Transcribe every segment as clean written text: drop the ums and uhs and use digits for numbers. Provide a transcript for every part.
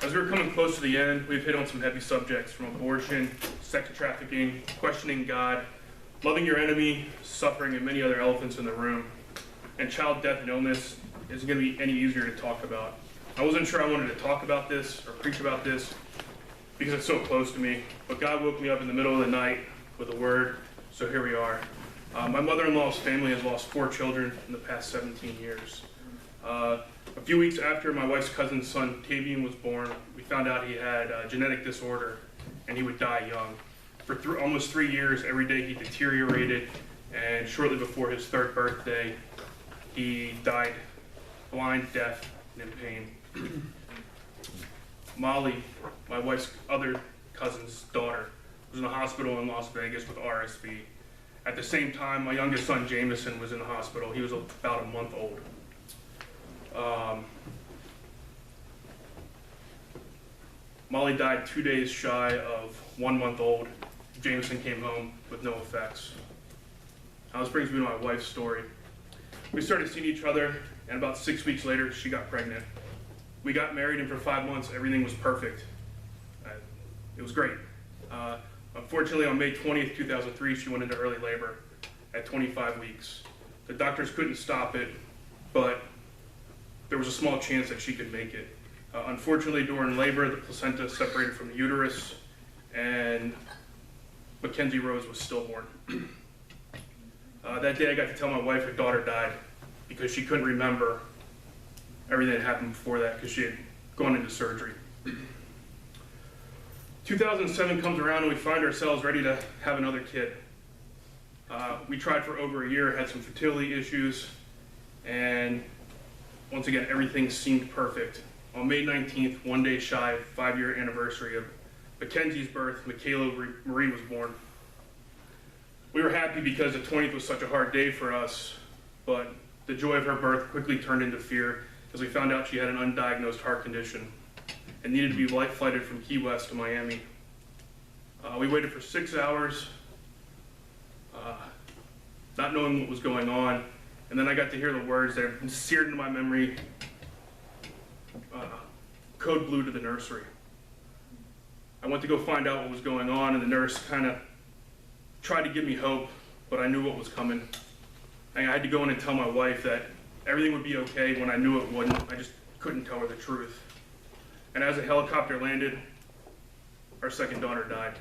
As we're coming close to the end, we've hit on some heavy subjects from abortion, sex trafficking, questioning God, loving your enemy, suffering, and many other elephants in the room. And child death and illness isn't going to be any easier to talk about. I wasn't sure I wanted to talk about this or preach about this because it's so close to me, but God woke me up in the middle of the night with a word, so here we are. My mother-in-law's family has lost 4 children in the past 17 years. A few weeks after my wife's cousin's son, Tavian, was born, we found out he had a genetic disorder and he would die young. For almost 3 years, every day he deteriorated, and shortly before his 3rd birthday, he died blind, deaf, and in pain. Molly, my wife's other cousin's daughter, was in the hospital in Las Vegas with RSV. At the same time, my youngest son, Jameson, was in the hospital. He was about a month old. Molly died 2 days shy of 1 month old. Jameson came home with no effects. Now this brings me to my wife's story. We started seeing each other, and about 6 weeks later, she got pregnant. We got married, and for 5 months, everything was perfect. It was great. Unfortunately, on May 20th, 2003, she went into early labor at 25 weeks. The doctors couldn't stop it, but there was a small chance that she could make it. Unfortunately, during labor, the placenta separated from the uterus, and Mackenzie Rose was stillborn. That day, I got to tell my wife her daughter died because she couldn't remember everything that happened before that because she had gone into surgery. 2007 comes around and we find ourselves ready to have another kid. We tried for over a year, had some fertility issues, and once again, everything seemed perfect. On May 19th, 1 day shy of 5-year anniversary of Mackenzie's birth, Michaela Marie was born. We were happy because the 20th was such a hard day for us, but the joy of her birth quickly turned into fear as we found out she had an undiagnosed heart condition and needed to be flighted from Key West to Miami. We waited for 6 hours, not knowing what was going on, and then I got to hear the words that are seared into my memory, code blue to the nursery. I went to go find out what was going on, and the nurse kind of tried to give me hope, but I knew what was coming. I had to go in and tell my wife that everything would be okay when I knew it wouldn't. I just couldn't tell her the truth. And as the helicopter landed, our second daughter died.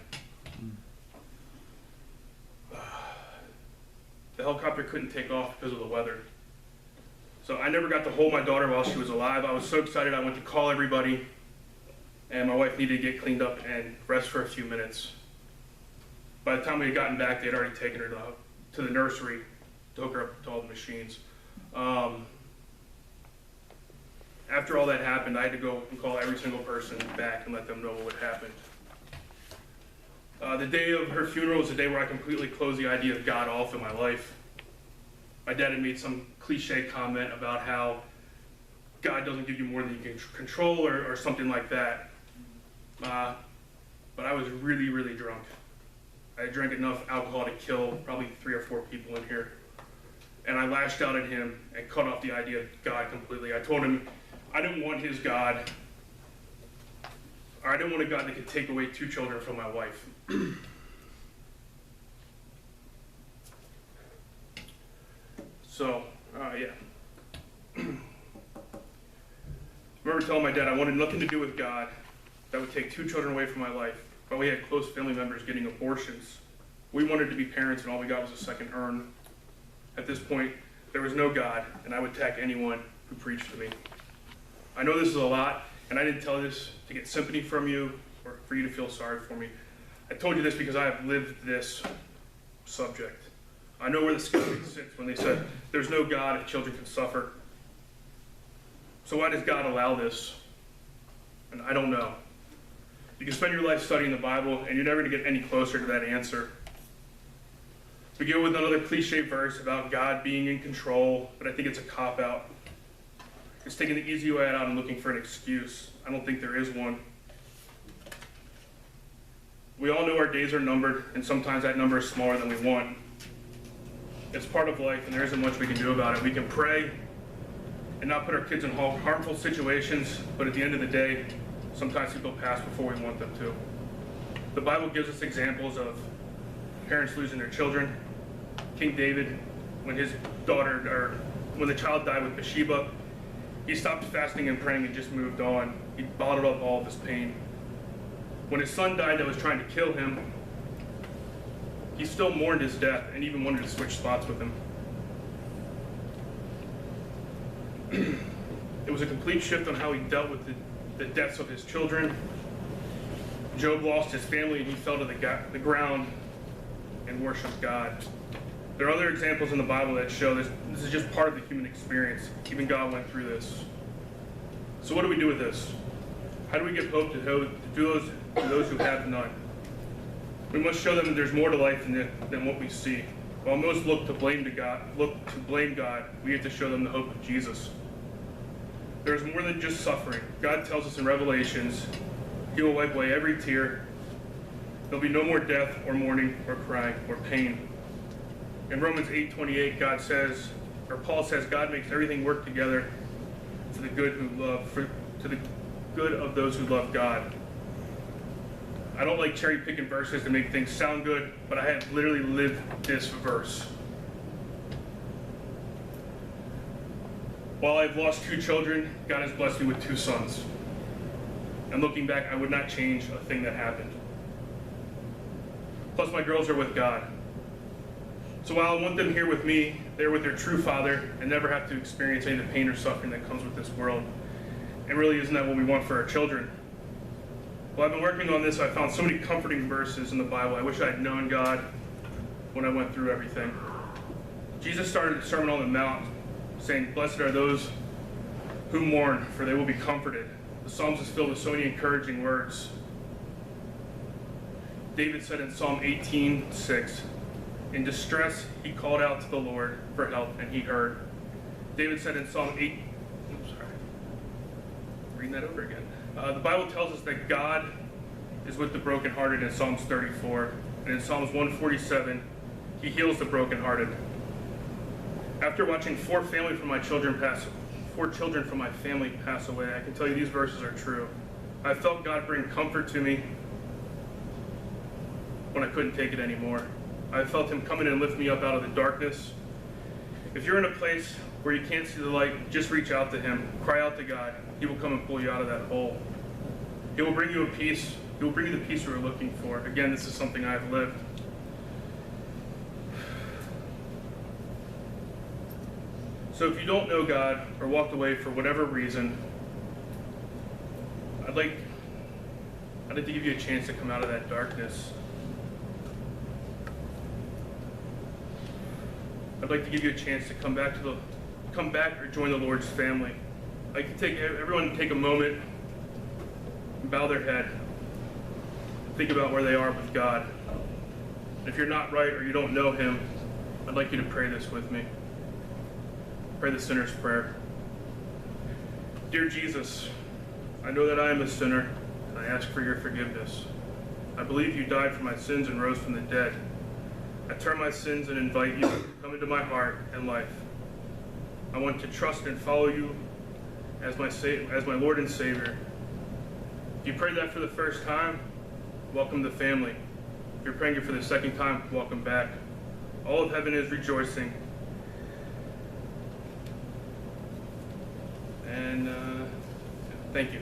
The helicopter couldn't take off because of the weather. So I never got to hold my daughter while she was alive. I was so excited I went to call everybody, and my wife needed to get cleaned up and rest for a few minutes. By the time we had gotten back, they had already taken her to the nursery to hook her up to all the machines. After all that happened, I had to go and call every single person back and let them know what had happened. The day of her funeral was the day where I completely closed the idea of God off in my life. My dad had made some cliche comment about how God doesn't give you more than you can control or something like that. But I was really, really drunk. I drank enough alcohol to kill probably 3 or 4 people in here. And I lashed out at him and cut off the idea of God completely. I told him I didn't want his God, or I didn't want a God that could take away 2 children from my wife. So, yeah. I remember telling my dad I wanted nothing to do with God that would take 2 children away from my life, but we had close family members getting abortions. We wanted to be parents, and all we got was a second urn. At this point, there was no God, and I would attack anyone who preached to me. I know this is a lot, and I didn't tell this to get sympathy from you or for you to feel sorry for me. I told you this because I have lived this subject. I know where the skeptic sits when they said, there's no God if children can suffer. So why does God allow this? And I don't know. You can spend your life studying the Bible, and you're never going to get any closer to that answer. We go with another cliche verse about God being in control, but I think it's a cop-out. It's taking the easy way out and looking for an excuse. I don't think there is one. We all know our days are numbered, and sometimes that number is smaller than we want. It's part of life, and there isn't much we can do about it. We can pray and not put our kids in harmful situations, but at the end of the day, Sometimes people pass before we want them to. The Bible gives us examples of parents losing their children. King David, when the child died with Bathsheba, he stopped fasting and praying and just moved on. He bottled up all of his pain. When his son died that was trying to kill him, he still mourned his death and even wanted to switch spots with him. It was a complete shift on how he dealt with the deaths of his children. Job lost his family and he fell to the ground and worshiped God. There are other examples in the Bible that show this is just part of the human experience. Even God went through this. So what do we do with this? How do we give hope to those who have none? We must show them that there's more to life than what we see. While most look to blame God, we have to show them the hope of Jesus. There's more than just suffering. God tells us in Revelations, He will wipe away every tear. There'll be no more death or mourning or crying or pain. In Romans 8:28, Paul says, God makes everything work together to the good of those who love God. I don't like cherry picking verses to make things sound good, but I have literally lived this verse. While I've lost 2 children, God has blessed me with 2 sons. And looking back, I would not change a thing that happened. Plus, my girls are with God. So while I want them here with me, they're with their true father and never have to experience any of the pain or suffering that comes with this world. And really, isn't that what we want for our children? Well, I've been working on this. I found so many comforting verses in the Bible. I wish I had known God when I went through everything. Jesus started the Sermon on the Mount saying, blessed are those who mourn, for they will be comforted. The Psalms is filled with so many encouraging words. David said in Psalm 18:6, in distress he called out to the Lord for help, and he heard. David said in Psalm 8, reading that over again. The Bible tells us that God is with the brokenhearted in Psalms 34, and in Psalms 147, He heals the brokenhearted. After watching 4 children from my family pass away, I can tell you these verses are true. I felt God bring comfort to me when I couldn't take it anymore. I felt Him come in and lift me up out of the darkness. If you're in a place where you can't see the light, just reach out to Him. Cry out to God. He will come and pull you out of that hole. He will bring you a peace. He will bring you the peace you are looking for. Again, this is something I have lived. So if you don't know God or walked away for whatever reason, I'd like to give you a chance to come out of that darkness. I'd like to give you a chance to come back or join the Lord's family. I'd like to everyone take a moment and bow their head. Think about where they are with God. If you're not right or you don't know Him, I'd like you to pray this with me. Pray the sinner's prayer. Dear Jesus, I know that I am a sinner, and I ask for your forgiveness. I believe you died for my sins and rose from the dead. I turn my sins and invite you to come into my heart and life. I want to trust and follow you as my Lord and Savior. If you prayed that for the first time, welcome to the family. If you're praying it for the second time, welcome back. All of heaven is rejoicing. And thank you.